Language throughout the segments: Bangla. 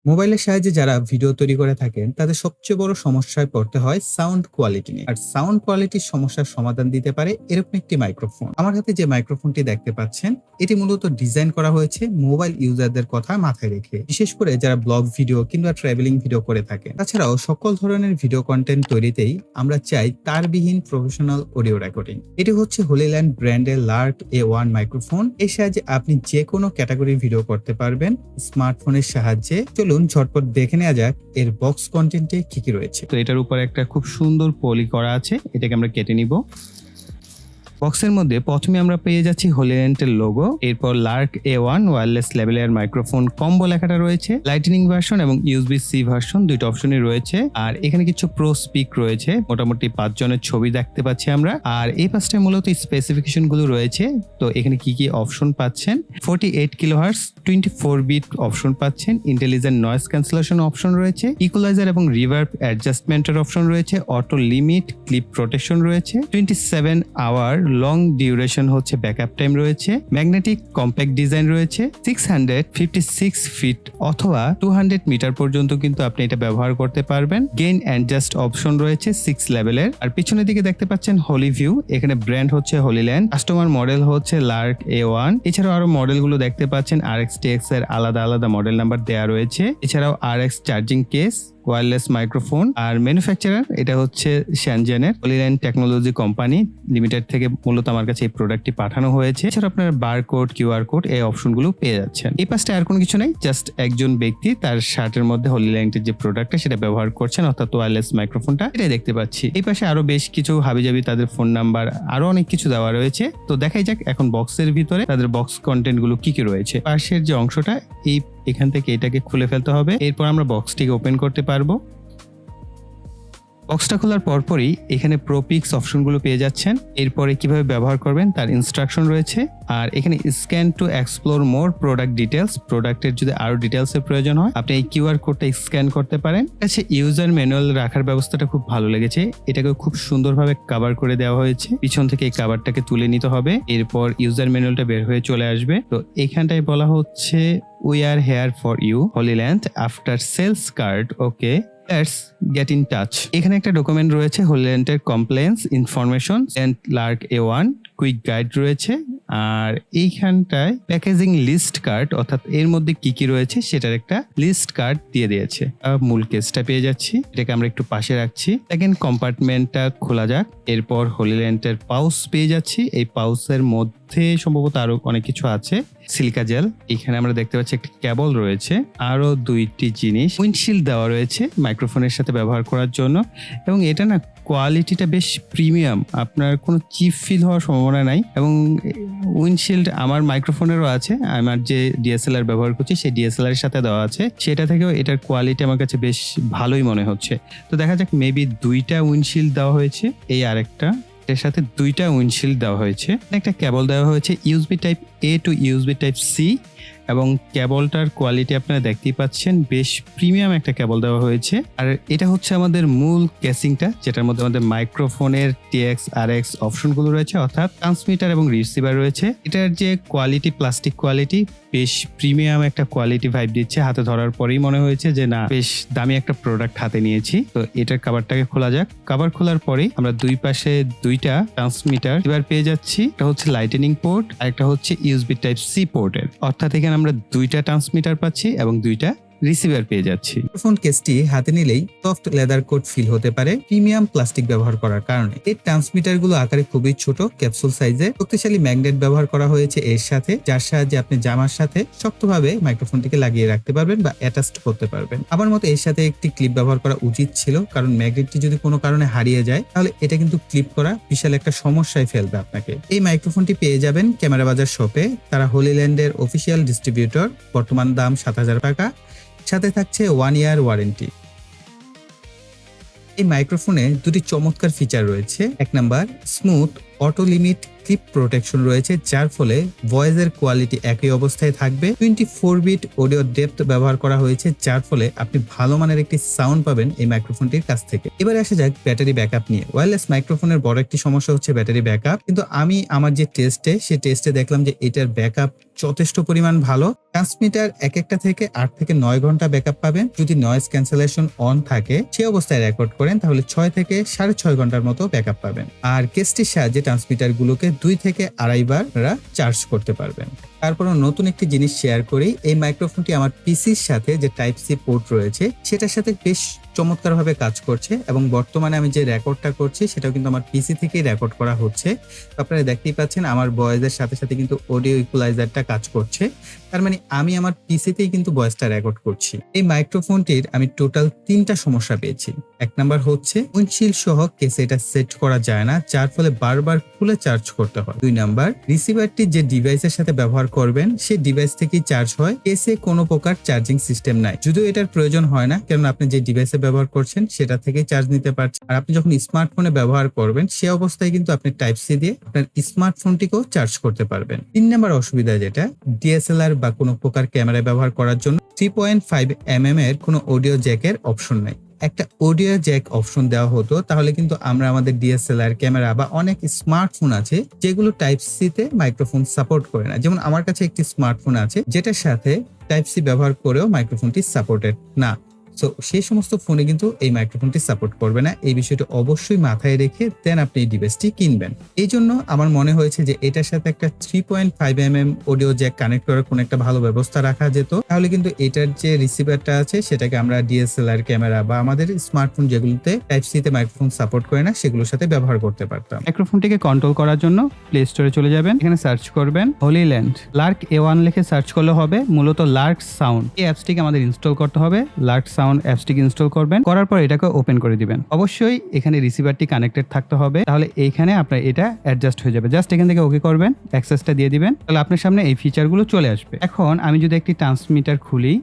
মোবাইলের সাহায্যে যারা ভিডিও তৈরি করে থাকেন তাদের সবচেয়ে বড় সমস্যায় পড়তে হয় সাউন্ড কোয়ালিটি নিয়ে। আর সাউন্ড কোয়ালিটির সমস্যার সমাধান দিতে পারে এরকম একটি মাইক্রোফোন। আমার হাতে যে মাইক্রোফোনটি দেখতে পাচ্ছেন এটি মূলত ডিজাইন করা হয়েছে মোবাইল ইউজারদের কথা মাথায় রেখে, বিশেষ করে যারা ব্লগ ভিডিও কিংবা ট্রাভেলিং ভিডিও করে থাকেন। তাছাড়াও সকল ধরনের ভিডিও কন্টেন্ট তৈরিতেই আমরা চাই তারবিহীন প্রফেশনাল অডিও রেকর্ডিং। এটি হচ্ছে হলিল্যান্ড ব্র্যান্ডের লার্ক A1 মাইক্রোফোন। এর সাহায্যে আপনি যে কোনো ক্যাটাগরির ভিডিও করতে পারবেন স্মার্টফোনের সাহায্যে। চলুন ঝটপট দেখে নেওয়া যাক এর বক্স কন্টেন্টে কি কি রয়েছে। তো এটার উপর একটা খুব সুন্দর পলি করা আছে, এটাকে আমরা কেটে নিব। বক্সের মধ্যে প্রথমে আমরা পেয়ে যাচ্ছি হলিল্যান্ডের লোগো, এরপর লার্ক A1 ওয়্যারলেস লেভেলের মাইক্রোফোন কম্বো লেখাটা রয়েছে, লাইটনিং ভার্সন এবং USB-C ভার্সন দুইটা অপশনই রয়েছে। আর এখানে কিছু প্রো স্পিক রয়েছে, মোটামুটি 5 জনের ছবি দেখতে পাচ্ছি আমরা। আর এই পাশটায় মূলত স্পেসিফিকেশন গুলো রয়েছে। তো এখানে কি কি অপশন পাচ্ছেন, 48 কিলোহার্টজ 24 বিট অপশন পাচ্ছেন, ইন্টেলিজেন্ট নয়েজ ক্যান্সেলেশন অপশন রয়েছে, ইকুয়ালাইজার এবং রিভার্ব অ্যাডজাস্টমেন্টের অপশন রয়েছে, অটো লিমিট ক্লিপ প্রোটেকশন রয়েছে, 27 আওয়ার লং ডিউরেশন হচ্ছে ব্যাকআপ টাইম রয়েছে, ম্যাগনেটিক কম্প্যাক্ট ডিজাইন রয়েছে, 656 ফিট অথবা 200 মিটার পর্যন্ত কিন্তু আপনি এটা ব্যবহার করতে পারবেন। গেইন অ্যাডজাস্ট অপশন রয়েছে 6 লেভেলের। আর পিছনের দিকে দেখতে পাচ্ছেন হলি ভিউ, এখানে ব্র্যান্ড হচ্ছে হলিল্যান্ড, কাস্টমার মডেল হচ্ছে লার্ক A1। এছাড়াও আরো মডেলগুলো দেখতে পাচ্ছেন RX-TX এর আলাদা আলাদা মডেল নাম্বার দেওয়া রয়েছে। এছাড়াও RX charging case, wireless microphone. আর ম্যানুফ্যাকচারার এটা হচ্ছে শ্যানজেনের, হলিল্যান্ড টেকনোলজি কোম্পানি লিমিটেড থেকে মূলত আমার কাছে এই প্রোডাক্টটি পাঠানো হয়েছে। এছাড়া আপনার বারকোড, QR কোড এই অপশনগুলো পেয়ে যাচ্ছেন। এই পাশটা আর কোনো কিছু নেই, জাস্ট একজন ব্যক্তি তার শার্টের মধ্যে হলিল্যান্ডের যে প্রোডাক্টটা সেটা ব্যবহার করছেন, অর্থাৎ ওয়্যারলেস মাইক্রোফোনটা, এটাই দেখতে পাচ্ছি। এই পাশে আরো বেশ কিছু হাবিজাবি তাদের ফোন নাম্বার আরো অনেক কিছু দেওয়া রয়েছে। তো দেখাই যাক এখন বক্সের ভিতরে তাদের বক্স কন্টেন্ট গুলো কি কি রয়েছে। পাশের যে অংশটা এখান থেকে এটাকে খুলে ফেলতে হবে, এরপর আমরা বক্সটিকে ওপেন করতে পারবো। বক্সটা খোলার পরপরই এখানে প্রোপিক্স অপশনগুলো পেয়ে যাচ্ছেন। এরপরে কিভাবে ব্যবহার করবেন তার ইনস্ট্রাকশন রয়েছে। আর এখানে scan to explore more product details, প্রোডাক্টের যদি আরো ডিটেলস এর প্রয়োজন হয় আপনি এই QR কোডটা স্ক্যান করতে পারেন। আচ্ছা, ইউজার ম্যানুয়াল রাখার ব্যবস্থাটা খুব ভালো লেগেছে, এটাকে খুব সুন্দরভাবে কভার করে দেওয়া হয়েছে। পিছন থেকে এই কভারটাকে তুলে নিতে হবে, এরপর ইউজার ম্যানুয়ালটা বের হয়ে চলে আসবে। তো এখানটায় বলা হচ্ছে we are here for you Hollyland after sales card, okay let's get in touch. এখানে একটা ডকুমেন্ট রয়েছে হলিল্যান্ডের compliance information and Lark A1 quick guide রয়েছে। আর এইখানটায় প্যাকেজিং লিস্ট কার্ড, অর্থাৎ এর মধ্যে কি কি রয়েছে সেটার একটা লিস্ট কার্ড দিয়ে দিয়েছে। মূল কেসটা পেয়ে যাচ্ছি, এটাকে আমরা একটু পাশে রাখছি। সেকেন্ড কম্পার্টমেন্টটা খোলা যাক, এরপর হলিল্যান্ডের পাউচ পেয়ে যাচ্ছি। এই পাউচের মধ্যে সম্ভবত আরো অনেক কিছু আছে, সিলিকা জেল, এখানে আমরা দেখতে পাচ্ছি একটা কেবল রয়েছে, আরো দুইটি জিনিস, উইন্ডশিল্ড দেওয়া রয়েছে মাইক্রোফোনের সাথে ব্যবহার করার জন্য। এবং এটা না কোয়ালিটিটা বেশ প্রিমিয়াম, আপনার কোনো চিপ ফিল হওয়ার সম্ভাবনা নাই। এবং উইন্ডশিল্ড আমার মাইক্রোফোনেরও আছে, আমার যে DSLR ব্যবহার করছি সেই DSLR এর সাথে দেওয়া আছে, সেটা থেকেও এটার কোয়ালিটি আমার কাছে বেশ ভালোই মনে হচ্ছে। তো দেখা যাক, মেবি দুইটা উইন্ডশিল্ড দেওয়া হয়েছে, এই আরেকটা, এর সাথে দুইটা উইন্ডশিল্ড দেওয়া হয়েছে। একটা কেবল দেওয়া হয়েছে USB type A to USB type C, এবং কেবলটার কোয়ালিটি আপনারা দেখতেই পাচ্ছেন, বেশ প্রিমিয়াম একটা কেবল দেওয়া হয়েছে। আর এটা হচ্ছে আমাদের মূল কেসিংটা, যেটার মধ্যে আমাদের মাইক্রোফোনের TX RX অপশনগুলো রয়েছে, অর্থাৎ ট্রান্সমিটার এবং রিসিভার রয়েছে। এটার যে কোয়ালিটি, প্লাস্টিক কোয়ালিটি, বেশ প্রিমিয়াম একটা কোয়ালিটি ভাইব দিচ্ছে। হাতে ধরার পরেই মনে হয়েছে যে না, বেশ দামি একটা প্রোডাক্ট হাতে নিয়েছি। তো এটার কভারটাকে খোলা যাক। কভার খোলার পরেই আমরা দুই পাশে দুইটা ট্রান্সমিটার এবার পেয়ে যাচ্ছি। এটা হচ্ছে লাইটনিং পোর্ট আর একটা হচ্ছে USB টাইপ C পোর্টের, অর্থাৎ এখানে আমরা দুইটা ট্রান্সমিটার পাচ্ছি এবং দুইটা রিসিভার পেয়ে যাচ্ছি। মাইক্রোফোন কেসটি হাতে নিলেই সফট লেদার কোট ফিল হতে পারে প্রিমিয়াম প্লাস্টিক ব্যবহার করার কারণে। এই ট্রান্সমিটার গুলো আকারে খুবই ছোট, ক্যাপসুল সাইজের। শক্তিশালী ম্যাগনেট ব্যবহার করা হয়েছে এর সাথে, যার সাহায্যে আপনি জামার সাথে শক্তভাবে মাইক্রোফোনটিকে লাগিয়ে রাখতে পারবেন বা অ্যাটাচড করতে পারবেন। আমার মতে এর সাথে একটি ক্লিপ ব্যবহার করা উচিত ছিল, কারণ ম্যাগনেটটি যদি কোনো কারণে হারিয়ে যায় তাহলে এটা কিন্তু ক্লিপ করা বিশাল একটা সমস্যায় ফেলবে আপনাকে। এই মাইক্রোফোনটি পেয়ে যাবেন ক্যামেরা বাজার শপে, তারা হলিল্যান্ডের অফিসিয়াল ডিস্ট্রিবিউটর। বর্তমান দাম 7,000 টাকা, সাথে থাকছে 1 ইয়ার ওয়ারেন্টি। এই মাইক্রোফোনে দুটি চমৎকার ফিচার রয়েছে। এক number, smooth auto limit clip protection রয়েছে, যার ফলে ভয়েসের কোয়ালিটি একই অবস্থায় থাকবে। 24 বিট অডিও ডেপথ ব্যবহার করা হয়েছে, যার ফলে আপনি ভালো মানের একটি সাউন্ড পাবেন এই মাইক্রোফোনটির কাছ থেকে। এবারে আসা যাক ব্যাটারি ব্যাকআপ নিয়ে। ওয়্যারলেস মাইক্রোফোনের বড় একটি সমস্যা হচ্ছে ব্যাটারি ব্যাকআপ, কিন্তু আমি আমার যে টেস্টে দেখলাম যে এটার ব্যাকআপ যথেষ্ট পরিমাণ ভালো। ট্রান্সমিটার একটা থেকে 8 থেকে 9 ঘন্টা ব্যাকআপ পাবেন। যদি নয়েজ ক্যান্সেলেশন অন থাকে সে অবস্থায় রেকর্ড করেন তাহলে 6 থেকে 6.5 ঘন্টার মতো ব্যাকআপ পাবেন। আর কেসটির সাহায্যে ট্রান্সমিটার গুলোকে 2 থেকে 2.5 বার চার্জ করতে পারবেন। তারপর নতুন একটি জিনিস শেয়ার করি, এই মাইক্রোফোনটি আমার পিসির সাথে যে টাইপ সি পোর্ট রয়েছে সেটার সাথে বেশ চমৎকারভাবে কাজ করছে, এবং বর্তমানে আমি যে রেকর্ডটা করছি সেটাও কিন্তু আমার পিসি থেকেই রেকর্ড করা হচ্ছে। আপনারা দেখতেই পাচ্ছেন আমার ভয়েসের সাথে সাথে কিন্তু অডিও ইকুয়ালাইজারটা কাজ করছে, তার মানে আমি আমার পিসিতেই কিন্তু ভয়েসটা রেকর্ড করছি। এই মাইক্রোফোনটির আমি টোটাল 3টা সমস্যা পেয়েছি। এক নাম্বার হচ্ছে উইন্ডশিল্ড সহ কেসে এটা সেট করা যায় না, যার ফলে বারবার খুলে চার্জ করতে হয়। 2 নাম্বার, রিসিভারটি যে ডিভাইসের সাথে ব্যবহার করবেন সেই ডিভাইস থেকেই চার্জ হয়, কেসে কোনো প্রকার চার্জিং সিস্টেম নাই। যদিও এটার প্রয়োজন হয় না, কারণ আপনি যে ডিভাইসে ব্যবহার করছেন সেটা থেকেই চার্জ নিতে পারছেন। আর আপনি যখন স্মার্টফোনে ব্যবহার করবেন সে অবস্থায় কিন্তু আপনি টাইপ সি দিয়ে আপনার স্মার্টফোনটিকেও চার্জ করতে পারবেন। 3 নাম্বার অসুবিধা যেটা, ডিএসএলআর বা কোনো প্রকার ক্যামেরায় ব্যবহার করার জন্য 3.5 mm এর কোনো অডিও জ্যাকের অপশন নাই। একটা অডিও জ্যাক অপশন দেওয়া হতো তাহলে কিন্তু আমরা আমাদের ডিএসএলআর ক্যামেরা বা অনেক স্মার্টফোন আছে যেগুলো টাইপ সি তে মাইক্রোফোন সাপোর্ট করে না। যেমন আমার কাছে একটি স্মার্টফোন আছে যেটার সাথে টাইপ সি ব্যবহার করেও মাইক্রোফোনটি সাপোর্টেড না। সো সেই সমস্ত ফোনে কিন্তু এই মাইক্রোফোনটি সাপোর্ট করবে না। এই বিষয়টা অবশ্যই মাথায় রেখে দেন আপনি এই ডিভাইসটি কিনবেন। এই জন্য আমার মনে হয়েছে যে এটার সাথে একটা 3.5 mm অডিও জ্যাক কানেক্ট করার কোনো একটা ভালো ব্যবস্থা রাখা যেত, তাহলে কিন্তু এটার যে রিসিভারটা আছে সেটাকে আমরা ডিএসএলআর ক্যামেরা বা আমাদের স্মার্টফোন যেগুলোতে টাইপ সি তে মাইক্রোফোন সাপোর্ট করে না সেগুলোর সাথে ব্যবহার করতে পারতাম। মাইক্রোফোনটিকে কন্ট্রোল করার জন্য প্লে স্টোরে চলে যাবেন, এখানে সার্চ করবেন হোলিল্যান্ড, লার্ক A1 লিখে সার্চ করলে হবে। মূলত লার্ক সাউন্ড এই অ্যাপসটিকে আমাদের ইনস্টল করতে হবে। লার্ক সাউন্ড অ্যাপসটিকে ইনস্টল করবেন, করার পর এটাকে ওপেন করে দিবেন। অবশ্যই এখানে রিসিভারটি কানেক্টেড থাকতে হবে, তাহলে এইখানে আপনার এটা অ্যাডজাস্ট হয়ে যাবে। জাস্ট এখান থেকে ওকে করবেন, অ্যাক্সেসটা দিয়ে দিবেন, তাহলে আপনার সামনে এই ফিচারগুলো চলে আসবে। এখন আমি যদি একটি ট্রান্সমিটার খুলি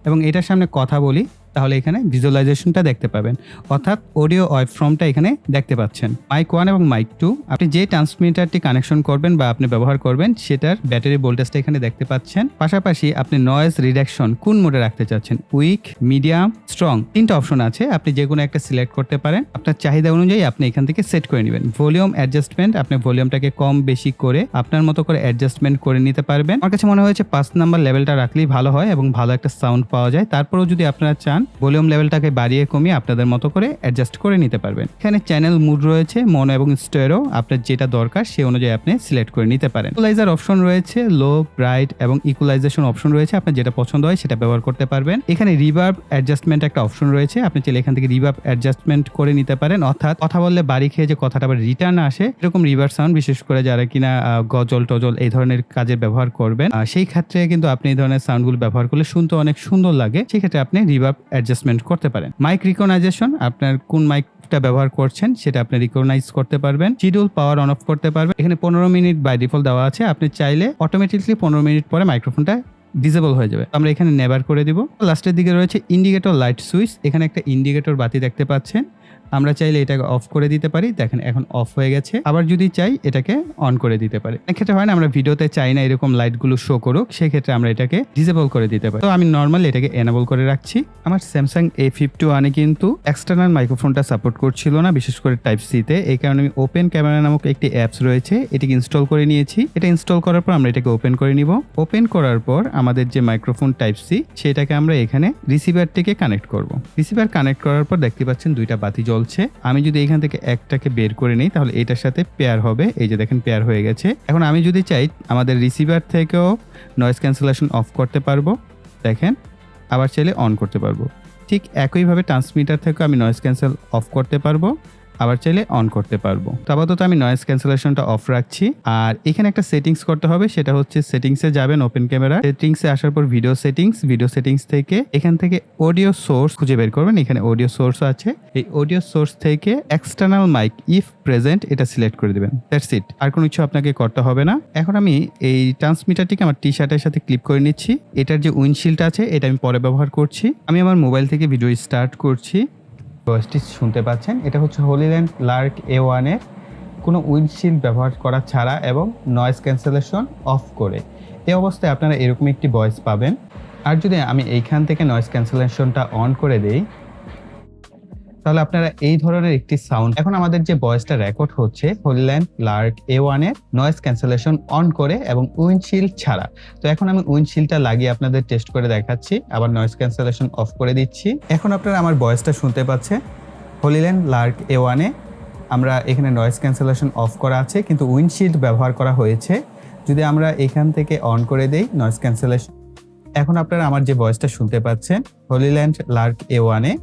এবং এটার সামনে কথা বলি তাহলে এখানে ভিজুয়ালাইজেশনটা দেখতে পাবেন, অর্থাৎ অডিও ওয়েভফর্মটা এখানে দেখতে পাচ্ছেন। মাইক 1 এবং মাইক 2 আপনি যে ট্রান্সমিটারটি কানেকশন করবেন বা আপনি ব্যবহার করবেন সেটার ব্যাটারি ভোল্টেজটা এখানে দেখতে পাচ্ছেন। পাশাপাশি আপনি নয়েজ রিডাকশন কোন মোডে রাখতে চাচ্ছেন, উইক, মিডিয়াম, স্ট্রং, 3টা অপশন আছে। আপনি যে কোনো একটা সিলেক্ট করতে পারেন, আপনার চাহিদা অনুযায়ী আপনি এখান থেকে সেট করে নেবেন। ভলিউম অ্যাডজাস্টমেন্ট, আপনি ভলিউমটাকে কম বেশি করে আপনার মতো করে অ্যাডজাস্টমেন্ট করে নিতে পারবেন। আমার কাছে মনে হয়েছে 5 নাম্বার লেভেলটা রাখলেই ভালো হয় এবং ভালো একটা সাউন্ড পাওয়া যায়। তারপরেও যদি আপনারা চান ভলিউম লেভেলটাকে বাড়িয়ে কমিয়ে আপনাদের মতো করে অ্যাডজাস্ট করে নিতে পারবেন। এখানে চ্যানেল মুড রয়েছে, মোনো এবং স্টেরিও, আপনার যেটা দরকার সেই অনুযায়ী আপনি সিলেক্ট করে নিতে পারেন। ইকুয়ালাইজার অপশন রয়েছে, লো, ব্রাইট এবং ইকুয়ালাইজেশন অপশন রয়েছে, আপনার যেটা পছন্দ হয় সেটা ব্যবহার করতে পারবেন। এখানে রিভার্ব অ্যাডজাস্টমেন্ট একটা অপশন রয়েছে, আপনি চাইলে এখান থেকে রিভার্ব অ্যাডজাস্টমেন্ট করে নিতে পারেন, অর্থাৎ কথা বললে বাড়ি খেয়ে যে কথাটা আবার রিটার্ন আসে এরকম রিভার্ব সাউন্ড, বিশেষ করে যারা কিনা গজল টজল এই ধরনের কাজে ব্যবহার করবেন সেই ক্ষেত্রে কিন্তু আপনি এই ধরনের সাউন্ডগুলো ব্যবহার করলে শুনতে অনেক সুন্দর লাগে, সেই ক্ষেত্রে আপনি রিভার্ব অ্যাডজাস্টমেন্ট করতে পারেন। মাইক রিকগনাইজেশন, আপনার কোন মাইকটা ব্যবহার করছেন সেটা আপনি রিকগনাইজ করতে পারবেন। শিডিউল পাওয়ার অন অফ করতে পারবেন। এখানে 15 মিনিট বাই ডিফল্ট দেওয়া আছে, আপনি চাইলে অটোমেটিকলি 15 মিনিট পরে মাইক্রোফোনটা ডিসেবল হয়ে যাবে, আমরা এখানে নেভার করে দিব। লাস্টের দিকে রয়েছে ইন্ডিকেটর লাইট সুইচ, এখানে একটা ইন্ডিকেটর বাতি দেখতে পাচ্ছেন, আমরা চাইলে এটাকে অফ করে দিতে পারি, দেখেন এখন অফ হয়ে গেছে। আবার যদি চাই এটাকে অন করে দিতে পারি। এক্ষেত্রে হয় না আমরা ভিডিওতে চাই না এরকম লাইটগুলো শো করুক, সেক্ষেত্রে আমরা এটাকে ডিসেবল করে দিতে পারি। তো আমি নর্মালি এটাকে এনেবল করে রাখছি। আমার স্যামসাং A51 কিন্তু এক্সটার্নাল মাইক্রোফোনটা সাপোর্ট করছিল না, বিশেষ করে টাইপ সি তে। এই কারণে আমি ওপেন ক্যামেরা নামক একটি অ্যাপস রয়েছে, এটিকে ইনস্টল করে নিয়েছি। এটা ইনস্টল করার পর আমরা এটাকে ওপেন করে নিব। ওপেন করার পর আমাদের যে মাইক্রোফোন টাইপ সি সেটাকে আমরা এখানে রিসিভারটিকে কানেক্ট করব। রিসিভার কানেক্ট করার পর দেখতে পাচ্ছেন 2টা বাতি জ্বলছে। আমি যদি এখান থেকে একটাকে বের করে নিই তাহলে এটার সাথে পেয়ার হবে, এই যে দেখেন পেয়ার হয়ে গেছে। এখন আমি যদি চাই আমাদের রিসিভার থেকেও নয়েজ ক্যান্সেলেশন অফ করতে পারবো, দেখেন, আবার চাইলে অন করতে পারবো। ঠিক একইভাবে ট্রান্সমিটার থেকেও আমি নয়েজ ক্যান্সেল অফ করতে পারবো, আবার চাইলে অন করতে পারবো। তো আপাতত আমি নয়েজ ক্যান্সেলেশনটা অফ রাখছি। আর এখানে একটা সেটিংস করতে হবে, সেটা হচ্ছে সেটিংসে যাবেন, ওপেন ক্যামেরা সেটিংসে আসার পর ভিডিও সেটিংস থেকে এখান থেকে অডিও সোর্স খুঁজে বের করবেন। এখানে অডিও সোর্স আছে, এই অডিও সোর্স থেকে এক্সটার্নাল মাইক ইফ প্রেজেন্ট এটা সিলেক্ট করে দিবেন। দ্যাটস ইট, আর কোনো কিছু আপনাকে করতে হবে না। এখন আমি এই ট্রান্সমিটারটিকে আমার টি শার্টের সাথে ক্লিপ করে নিচ্ছি। এটার যে উইন্ডশিল্ড আছে এটা আমি পরে ব্যবহার করছি। আমি আমার মোবাইল থেকে ভিডিও স্টার্ট করছি। ভয়েসটি শুনতে পাচ্ছেন, এটা হচ্ছে হোলিল্যান্ড লার্ক A1 এর কোনো উইন্ডশিল্ড ব্যবহার করা ছাড়া এবং নয়েজ ক্যান্সেলেশন অফ করে। এই অবস্থায় আপনারা এরকম একটি ভয়েস পাবেন। আর যদি আমি এইখান থেকে নয়েজ ক্যান্সেলেশনটা অন করে দেই, তাহলে আপনারা এই ধরনের একটি সাউন্ড, এখন আমাদের যে ভয়েসটা রেকর্ড হচ্ছে হলিল্যান্ড লার্ক A1 এর নয়েজ ক্যান্সেলেশন অন করে এবং উইন্ডশিল্ড ছাড়া। তো এখন আমি উইন্ডশিল্ডটা লাগিয়ে আপনাদের টেস্ট করে দেখাচ্ছি, আবার নয়েজ ক্যান্সেলেশন অফ করে দিচ্ছি। এখন আপনারা আমার ভয়েসটা শুনতে পাচ্ছেন হলিল্যান্ড লার্ক A1 এ। আমরা এখানে নয়েজ ক্যান্সেলেশন অফ করা আছে কিন্তু উইন্ডশিল্ড ব্যবহার করা হয়েছে। যদি আমরা এখান থেকে অন করে দেই নয়েজ ক্যান্সেলেশন, এখন আপনারা আমার যে ভয়েসটা শুনতে পাচ্ছেন হলিল্যান্ড লার্ক A1 এ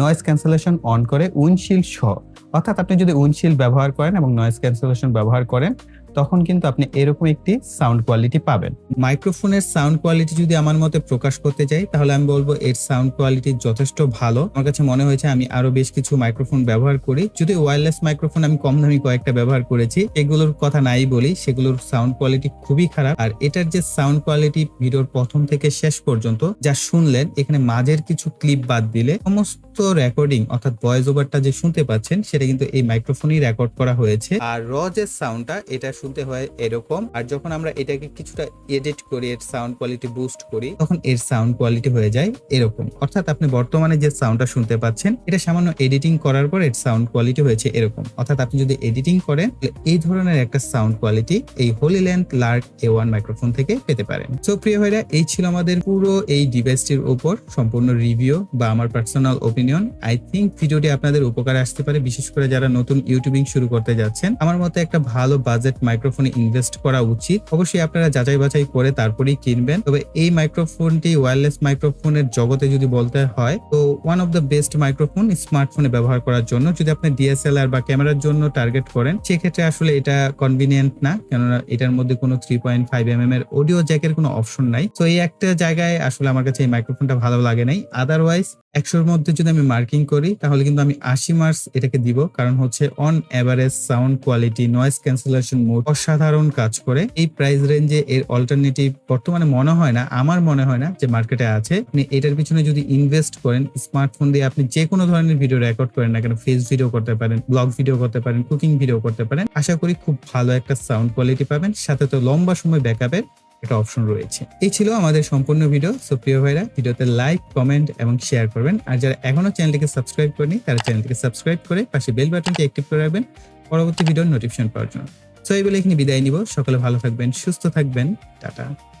নয়েজ ক্যান্সেলেশন অন করে উইন্ডশিল্ড সহ। অর্থাৎ আপনি যদি উইন্ডশিল্ড ব্যবহার করেন এবং নয়েজ ক্যান্সেলেশন ব্যবহার করেন তখন কিন্তু আপনি এরকম একটি সাউন্ড কোয়ালিটি পাবেন। মাইক্রোফোনের সাউন্ড কোয়ালিটি যদি আমার মতে প্রকাশ করতে যাই তাহলে আমি বলবো এর সাউন্ড কোয়ালিটি যথেষ্ট ভালো। আমার কাছে মনে হয়েছে আমি আরো বেশ কিছু মাইক্রোফোন ব্যবহার করি, যদি ওয়্যারলেস মাইক্রোফোন আমি কম দামি কয়েকটা ব্যবহার করেছি, এগুলোর কথা নাই বলি, সেগুলোর সাউন্ড কোয়ালিটি খুবই খারাপ। আর এটার যে সাউন্ড কোয়ালিটি ভিডিওর প্রথম থেকে শেষ পর্যন্ত যা শুনলেন, এখানে মাঝের কিছু ক্লিপ বাদ দিলে সমস্ত রেকর্ডিং অর্থাৎ ভয়েস ওভারটা যে শুনতে পাচ্ছেন সেটা কিন্তু এই মাইক্রোফোনেই রেকর্ড করা হয়েছে। আর র যে সাউন্ডটা এটা শুনতে হয় এরকম, আর যখন আমরা এটাকে কিছুটা এডিট করি, এর সাউন্ড কোয়ালিটি বুস্ট করি, তখন এর সাউন্ড কোয়ালিটি হয়ে যায় এরকম। অর্থাৎ আপনি বর্তমানে যে সাউন্ডটা শুনতে পাচ্ছেন এটা সামান্য এডিটিং করার পর এর সাউন্ড কোয়ালিটি হয়েছে এরকম। অর্থাৎ আপনি যদি এডিটিং করেন এই ধরনের একটা সাউন্ড কোয়ালিটি এই হলিল্যান্ড লার্ক A1 মাইক্রোফোন থেকে পেতে পারেন। সো প্রিয় ভাইরা, এই ছিল আমাদের পুরো এই ডিভাইসটির উপর সম্পূর্ণ রিভিউ বা আমার পার্সোনাল ওপিনিয়ন। আই থিঙ্ক ভিডিওটি আপনাদের উপকারে আসতে পারে, বিশেষ করে যারা নতুন ইউটিউবিং শুরু করতে যাচ্ছেন। আমার মতে একটা ভালো বাজেট মাইক্রোফোনে ইনভেস্ট করা উচিত। অবশ্যই আপনারা যাচাই বাছাই করে তারপরেই কিনবেন। তবে এই মাইক্রোফোনটি ওয়্যারলেস মাইক্রোফোনের জগতে যদি বলতে হয় তো one of the best microphone স্মার্টফোনে ব্যবহার করার জন্য। যদি আপনি DSLR বা ক্যামেরার জন্য টার্গেট করেন সেক্ষেত্রে আসলে এটা কনভিনিয়েন্ট না, কেননা এটার মধ্যে কোনো 3.5mm এর অডিও জ্যাকের কোনো অপশন নাই। তো এই একটা জায়গায় আসলে আমার কাছে এই মাইক্রোফোনটা ভালো লাগে নাই। আদারওয়াইজ 100-র মধ্যে যদি আমি মার্কিং করি তাহলে কিন্তু আমি 80 মার্কস এটাকে দিব, কারণ হচ্ছে on average sound quality, noise cancellation mode অসাধারণ কাজ করে। এই প্রাইস রেঞ্জে এর অল্টারনেটিভ বর্তমানে মনে হয় না, আমার মনে হয় না যে মার্কেটে আছে। আপনি এটার পিছনে যদি ইনভেস্ট করেন, স্মার্টফোন দিয়ে আপনি যে কোনো ধরনের ভিডিও রেকর্ড করেন না কেন, ফেস ভিডিও করতে পারেন, ব্লগ ভিডিও করতে পারেন, কুকিং ভিডিও করতে পারেন, আশা করি খুব ভালো একটা সাউন্ড কোয়ালিটি পাবেন, সাথে তো লম্বা সময় ব্যাকআপের একটা অপশন রয়েছে। এই ছিল আমাদের সম্পূর্ণ ভিডিও। সো প্রিয় ভাইরা, ভিডিওতে লাইক, কমেন্ট এবং শেয়ার করবেন। আর যারা এখনো চ্যানেলটিকে সাবস্ক্রাইব করেনি তারা চ্যানেলটিকে সাবস্ক্রাইব করে পাশে বেল বাটনটি অ্যাক্টিভ করে রাখবেন পরবর্তী ভিডিওর নোটিফিকেশন পাওয়ার জন্য। সো এই বলে এখানে বিদায় নিব। সকলে ভালো থাকবেন, সুস্থ থাকবেন, টাটা।